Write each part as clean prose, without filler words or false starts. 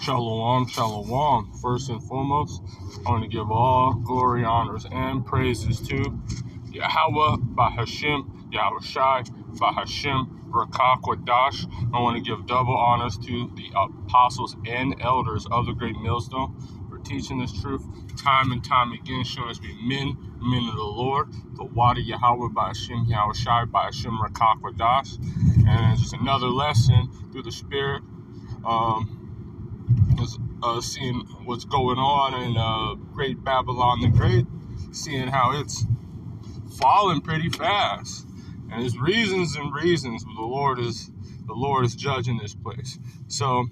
Shalom, shalom. First and foremost, I want to give all glory, honors, and praises to Yahweh, Bahashem, Yahweh Shai, Bahashem, Rakah Kwadash. I want to give double honors to the apostles and elders of the Great Millstone for teaching this truth time and time again, showing us to be men of the Lord, the Wadi Yahweh, Bahashem, Yahweh Shai, Bahashem, Rakah Kwadash. And just another lesson through the Spirit. Seeing what's going on in Great Babylon the Great, seeing how it's falling pretty fast, and there's reasons and reasons. The Lord is judging this place. So,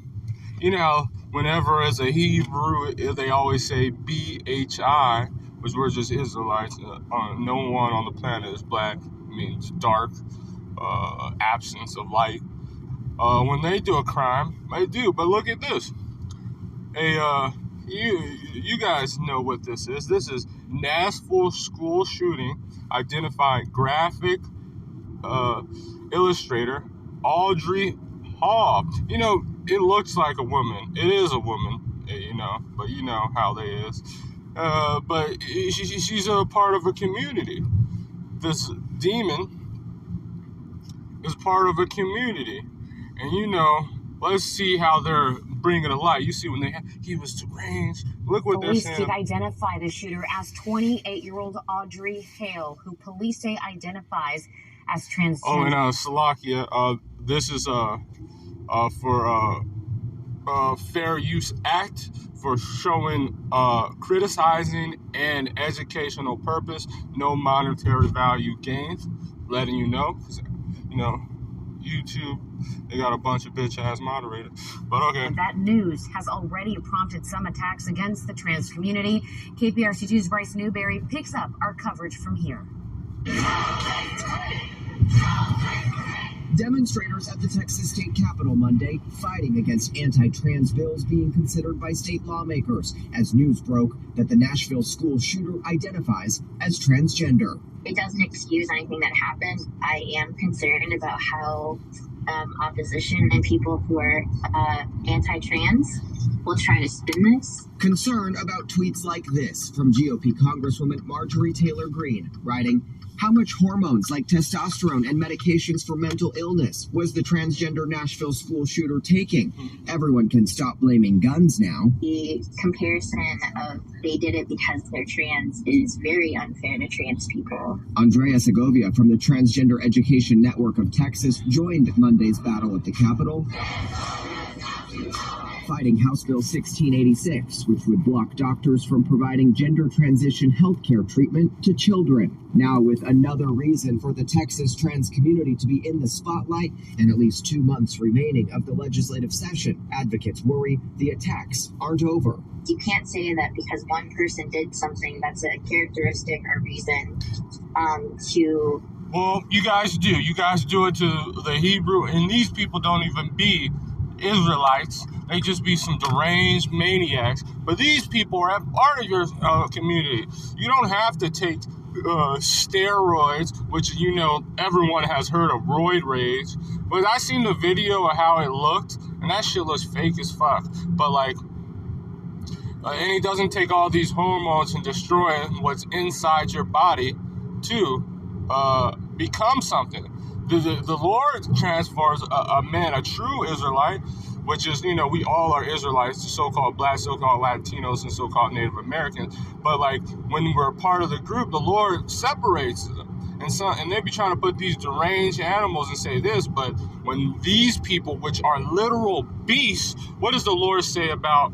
whenever as a Hebrew they always say BHI, which we're just Israelites. No one on the planet is black. Means dark, absence of light. When they do a crime, they do. But look at this. You guys know what this is. This is Nashville school shooting. Identified graphic illustrator Audrey Hall. It looks like a woman. It is a woman. But you know how they is. But she's a part of a community. This demon is part of a community, and let's see how they're bringing it to light. You see, when he was deranged. Look what they're saying. Police did identify the shooter as 28-year-old Audrey Hale, who police say identifies as transgender. Oh, and Salakia, this is for Fair Use Act for showing criticizing and educational purpose, no monetary value gains. Letting you know, because YouTube, they got a bunch of bitch-ass moderators. But okay. And that news has already prompted some attacks against the trans community. KPRC2's Bryce Newberry picks up our coverage from here. Demonstrators at the Texas State Capitol Monday fighting against anti-trans bills being considered by state lawmakers as news broke that the Nashville school shooter identifies as transgender. It doesn't excuse anything that happened. I am concerned about how opposition and people who are anti-trans will try to spin this. Concern about tweets like this from GOP Congresswoman Marjorie Taylor Greene, writing, "How much hormones like testosterone and medications for mental illness was the transgender Nashville school shooter taking? Everyone can stop blaming guns now." The comparison of they did it because they're trans is very unfair to trans people. Andrea Segovia from the Transgender Education Network of Texas joined Monday's battle at the Capitol, fighting House Bill 1686, which would block doctors from providing gender transition healthcare treatment to children. Now with another reason for the Texas trans community to be in the spotlight and at least 2 months remaining of the legislative session, advocates worry the attacks aren't over. You can't say that because one person did something that's a characteristic or reason to... Well, you guys do. You guys do it to the Hebrew, and these people don't even be Israelites. They just be some deranged maniacs. But these people are part of your community. You don't have to take steroids, which everyone has heard of roid rage. But I seen the video of how it looked, and that shit looks fake as fuck. But and he doesn't take all these hormones and destroy what's inside your body to become something. The Lord transforms a man, a true Israelite, which is, we all are Israelites, the so-called black, so-called Latinos, and so-called Native Americans. But when we're part of the group, the Lord separates them. And they be trying to put these deranged animals and say this, but when these people, which are literal beasts, what does the Lord say about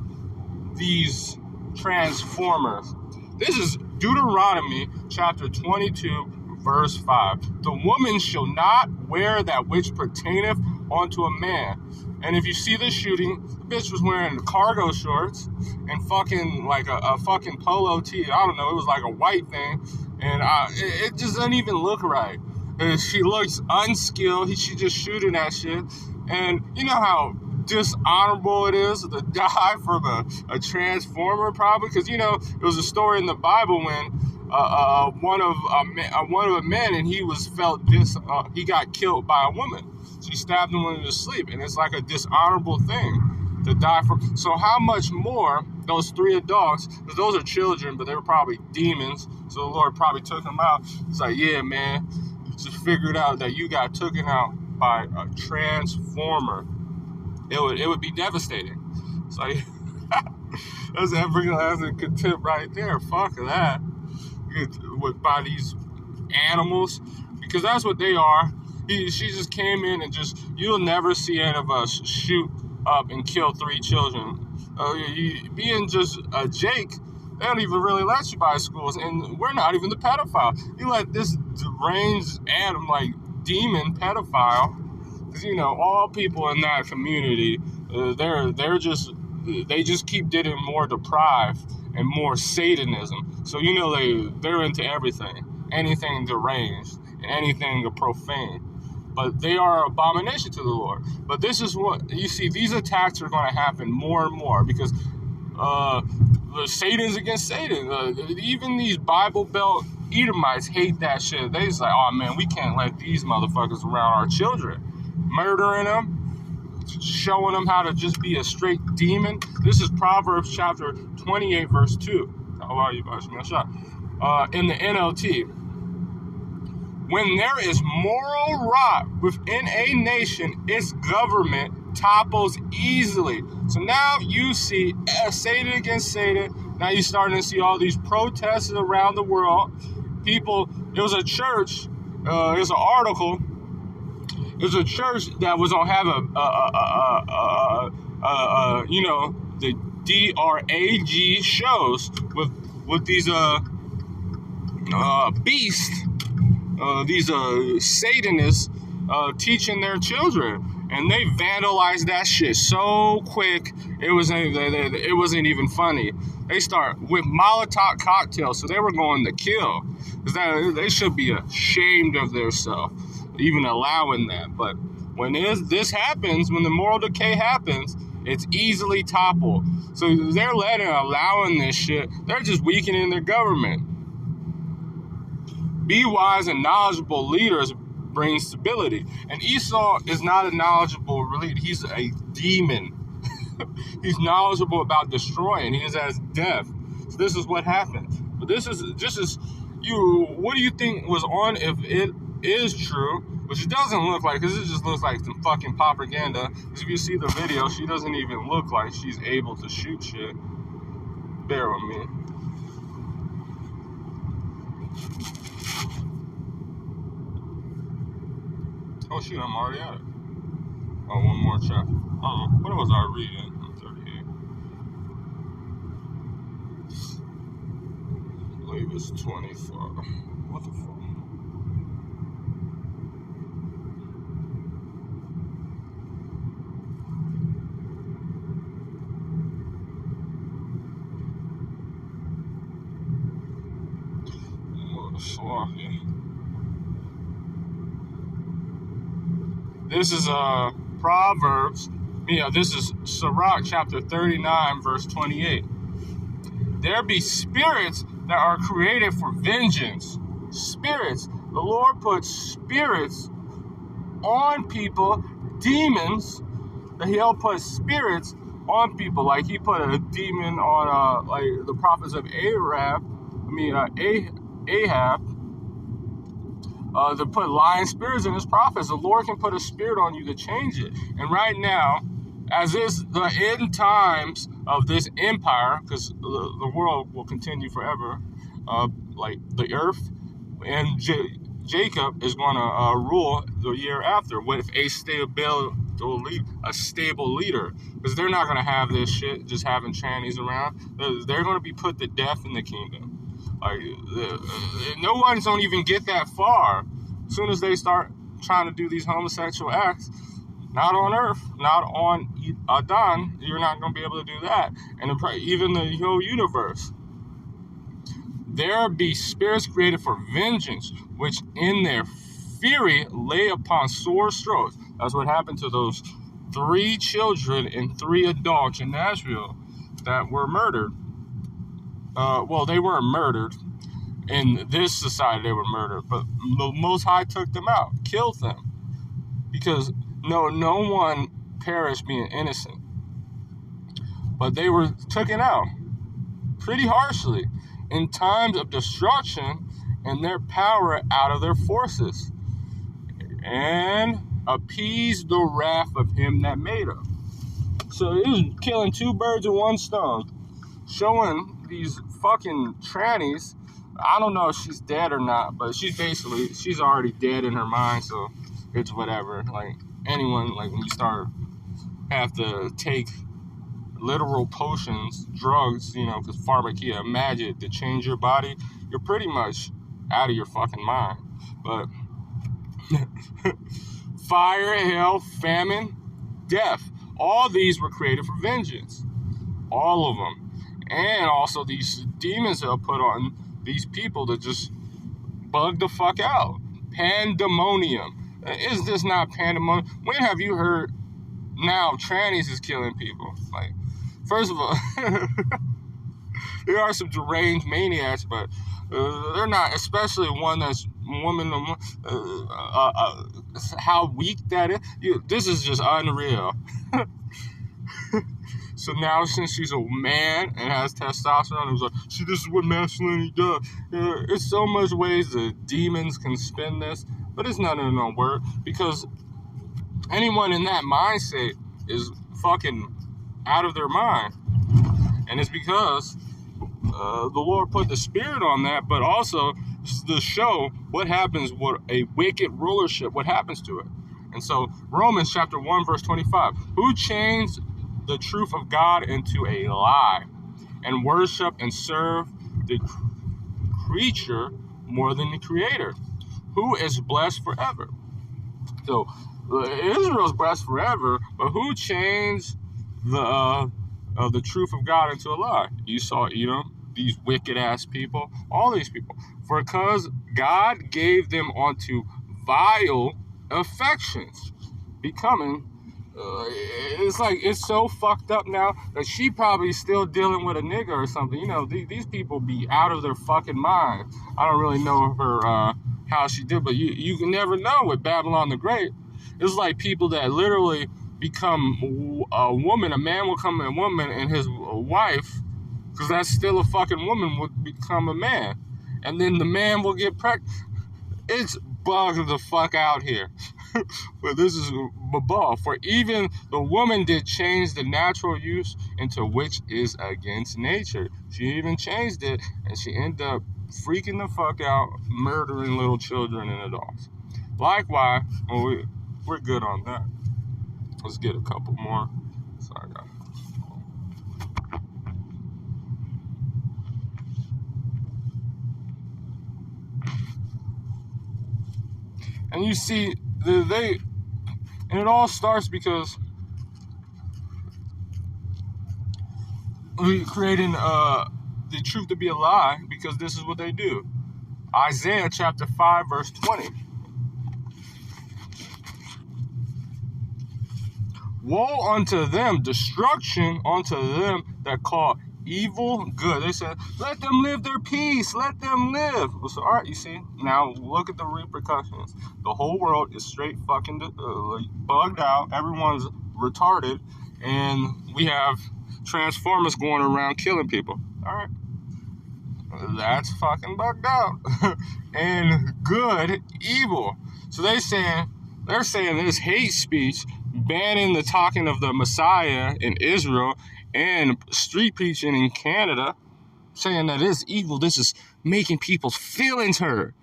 these transformers? This is Deuteronomy chapter 22, verse 5. The woman shall not wear that which pertaineth unto a man. And if you see the shooting, the bitch was wearing cargo shorts and fucking a fucking polo tee. I don't know, it was like a white thing. And it just doesn't even look right. And she looks unskilled. She just shooting that shit. And you know how dishonorable it is to die from a transformer, probably? Because, it was a story in the Bible when one of a men, and he got killed by a woman. She stabbed him when he was asleep, and it's like a dishonorable thing. to die for. So how much more those 3 adults, because those are children, but they were probably demons, so the Lord probably took them out. It's like, yeah, man, just figured out that you got taken out by a transformer. It would be devastating. It's like, that's everlasting contempt right there. Fuck that. By these animals, because that's what they are. She just came in and just, you'll never see any of us shoot up and kill 3 children. Being just a Jake, they don't even really let you by schools, and we're not even the pedophile. You let this deranged animal, like demon pedophile, because all people in that community, they just keep getting more deprived and more Satanism. So they're into everything, anything deranged and anything profane. But they are abomination to the Lord. But this is what you see. These attacks are going to happen more and more because Satan's against Satan. Even these Bible Belt Edomites hate that shit. They just like, oh man, we can't let these motherfuckers around our children, murdering them, showing them how to just be a straight demon. This is Proverbs chapter 28, verse 2. How are you, in the NLT. When there is moral rot within a nation, its government topples easily. So now you see Satan against Satan. Now you're starting to see all these protests around the world. People, there was a church, there's an article, there's a church that was going to have the DRAG shows with these beasts, these Satanists teaching their children, and they vandalized that shit so quick it wasn't even funny. They start with Molotov cocktails, so they were going to kill. They should be ashamed of themselves, even allowing that. But when this happens, when the moral decay happens, it's easily toppled. So they're allowing this shit. They're just weakening their government. Be wise and knowledgeable leaders bring stability. And Esau is not a knowledgeable leader. He's a demon. He's knowledgeable about destroying. He has death. So this is what happened. But this is you. What do you think was on if it is true? Which it doesn't look like, because it just looks like some fucking propaganda. Because if you see the video, she doesn't even look like she's able to shoot shit. Bear with me. Oh shoot, I'm already at it. Oh, one more chapter. What was I reading? 38. I believe it's 24. What the fuck? This is Proverbs. This is Sirach chapter 39, verse 28. There be spirits that are created for vengeance. Spirits. The Lord puts spirits on people, demons. He'll put spirits on people. Like he put a demon on like the prophets of Ahab. To put lying spirits in his prophets. The Lord can put a spirit on you to change it. And right now, as is the end times of this empire, because the world will continue forever, like the earth, and Jacob is going to rule the year after with a stable leader, because they're not going to have this shit just having trannies around. They're going to be put to death in the kingdom. Like, no one's don't even get that far. As soon as they start trying to do these homosexual acts, not on earth, not on Adon, you're not going to be able to do that. And even the whole universe. There be spirits created for vengeance, which in their fury lay upon sore strokes. That's what happened to those 3 children and 3 adults in Nashville that were murdered. Well, they weren't murdered. In this society, they were murdered. But the Most High took them out, killed them. Because no one perished being innocent. but they were taken out pretty harshly in times of destruction and their power out of their forces, and appeased the wrath of him that made them. So it was killing two birds with one stone, showing these fucking trannies. I don't know if she's dead or not, but she's already dead in her mind, so it's whatever. Like anyone, like when you start have to take literal potions, drugs, you know, because pharmakia, magic to change your body, you're pretty much out of your fucking mind. But fire, hell, famine, death, all these were created for vengeance. All of them. And also these demons that are put on these people to just bug the fuck out. Pandemonium. Is this not pandemonium? When have you heard now trannies is killing people? Like, first of all, there are some deranged maniacs, but they're not, especially one that's woman. How weak that is. This is just unreal. So now, since she's a man and has testosterone, it was like, see, this is what masculinity does. It's so much ways that demons can spin this, but it's not gonna work, because anyone in that mindset is fucking out of their mind. And it's because the Lord put the spirit on that, but also to show what happens with a wicked rulership, what happens to it. And so Romans chapter 1 verse 25, who changed the truth of God into a lie and worship and serve the creature more than the creator, who is blessed forever. So Israel's blessed forever, but who changed the truth of God into a lie? Esau, Edom, these wicked ass people, all these people. For because God gave them onto vile affections, becoming it's like, it's so fucked up now that she probably still dealing with a nigga or something. You know, these people be out of their fucking mind. I don't really know her how she did, but you can never know with Babylon the Great. It's like people that literally become a woman. A man will come a woman, and his wife, because that's still a fucking woman, would become a man, and then the man will get pregnant. It's bugged the fuck out here. But this is a ball. For even the woman did change the natural use into which is against nature. She even changed it, and she ended up freaking the fuck out, murdering little children and adults. Likewise, well, we're good on that. Let's get a couple more. Sorry, guys. And you see, and it all starts because we're creating the truth to be a lie, because this is what they do. Isaiah chapter 5 verse 20. Woe unto them, destruction unto them that call evil good. They said, let them live their peace, let them live. So, all right, you see, now look at the repercussions. The whole world is straight fucking bugged out. Everyone's retarded, and we have Transformers going around killing people. All right, that's fucking bugged out. And good, evil. So they're saying this hate speech, banning the talking of the Messiah in Israel, and street preaching in Canada, saying that it's evil. This is making people's feelings hurt.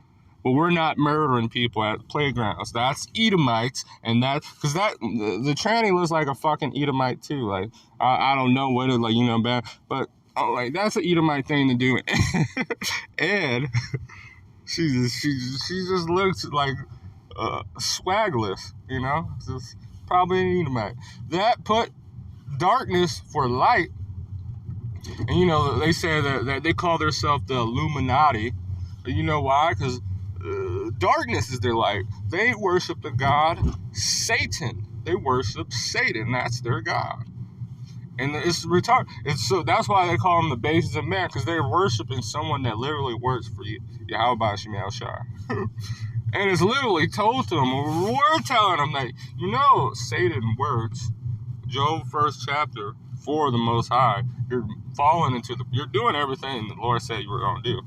But we're not murdering people at playgrounds. That's Edomites, and that, because that the tranny looks like a fucking Edomite too. Like, I don't know what it, like, you know, bad, but like, that's an Edomite thing to do. And she just looks like swagless, you know, just probably an Edomite. That put darkness for light. And you know, they say that they call themselves the Illuminati. You know why? Because darkness is their light. They worship the god Satan. They worship Satan. That's their god. And it's retarded. So that's why they call them the bases of man, because they're worshiping someone that literally works for you. Yahweh Shemal Shah. And it's literally told to them. We're telling them that, you know, Satan works Job 1st chapter for the Most High. You're falling into you're doing everything the Lord said you were going to do.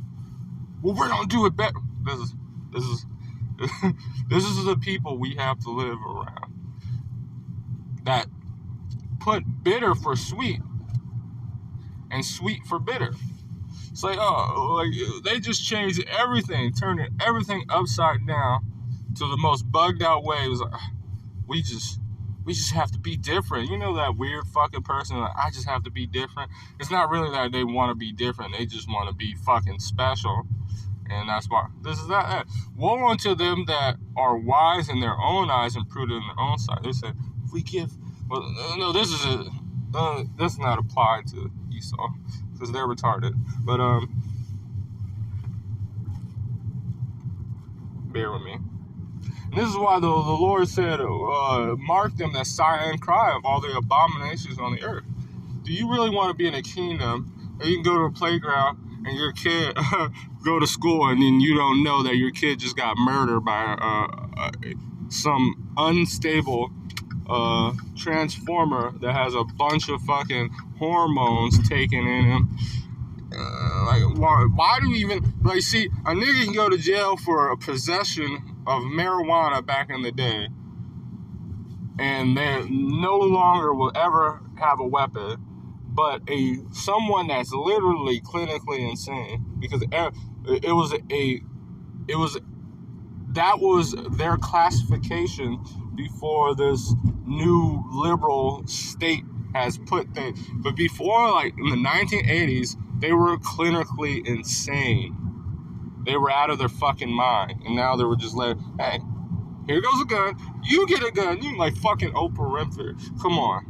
Well, we're going to do it better. This is this is the people we have to live around that put bitter for sweet and sweet for bitter. It's like, they just changed everything, turning everything upside down to the most bugged out way. It was like, we just have to be different. You know that weird fucking person, like, I just have to be different. It's not really that they want to be different. They just want to be fucking special. And that's why this is that. Woe unto them that are wise in their own eyes and prudent in their own sight. They said, if we give, well, no, this is this is not applied to Esau because they're retarded. But bear with me. And this is why the Lord said, mark them that sigh and cry of all the abominations on the earth. Do you really want to be in a kingdom where you can go to a playground and your kid go to school and then you don't know that your kid just got murdered by some unstable transformer that has a bunch of fucking hormones taken in him? Why do you even, like, see, a nigga can go to jail for a possession of marijuana back in the day, and they no longer will ever have a weapon, but someone that's literally clinically insane, because that was their classification before this new liberal state has put things. But before, like in the 1980s, they were clinically insane. They were out of their fucking mind. And now they were just like, hey, here goes a gun. You get a gun. You like fucking Oprah Winfrey. Come on.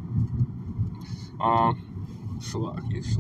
Shalaki. Just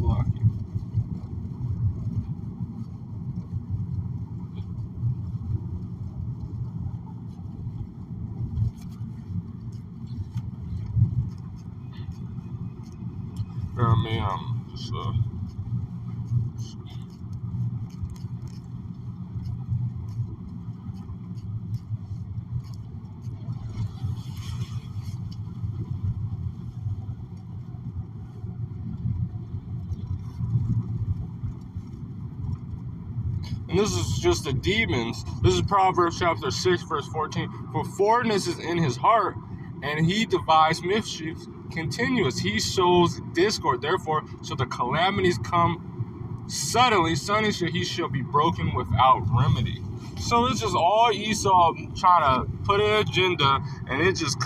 and this is just the demons. This is Proverbs chapter 6, verse 14. For forwardness is in his heart, and he devises mischief continuous. He sows discord. Therefore, shall the calamities come suddenly. Suddenly he shall be broken without remedy. So it's just all Esau trying to put an agenda, and it just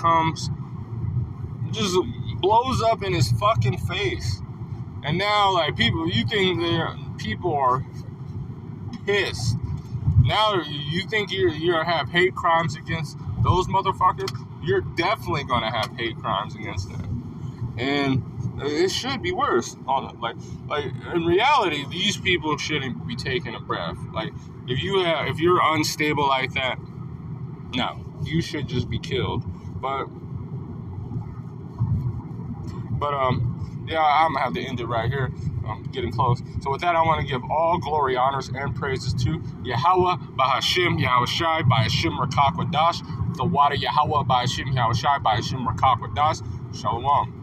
blows up in his fucking face. And now, like, you think people are pissed. Now you think you're gonna have hate crimes against those motherfuckers? You're definitely gonna have hate crimes against them. And it should be worse. Like in reality, these people shouldn't be taking a breath. Like if you're unstable like that, no, you should just be killed. But yeah, I'm gonna have to end it right here. I'm getting close. So with that, I want to give all glory, honors, and praises to Yahweh, Bahashim, Yahushai, Bahashim, Rakak Wadash, the water Yahweh, Bahashim, Yahushai, Bahashim, Rakak Wadash. Shalom.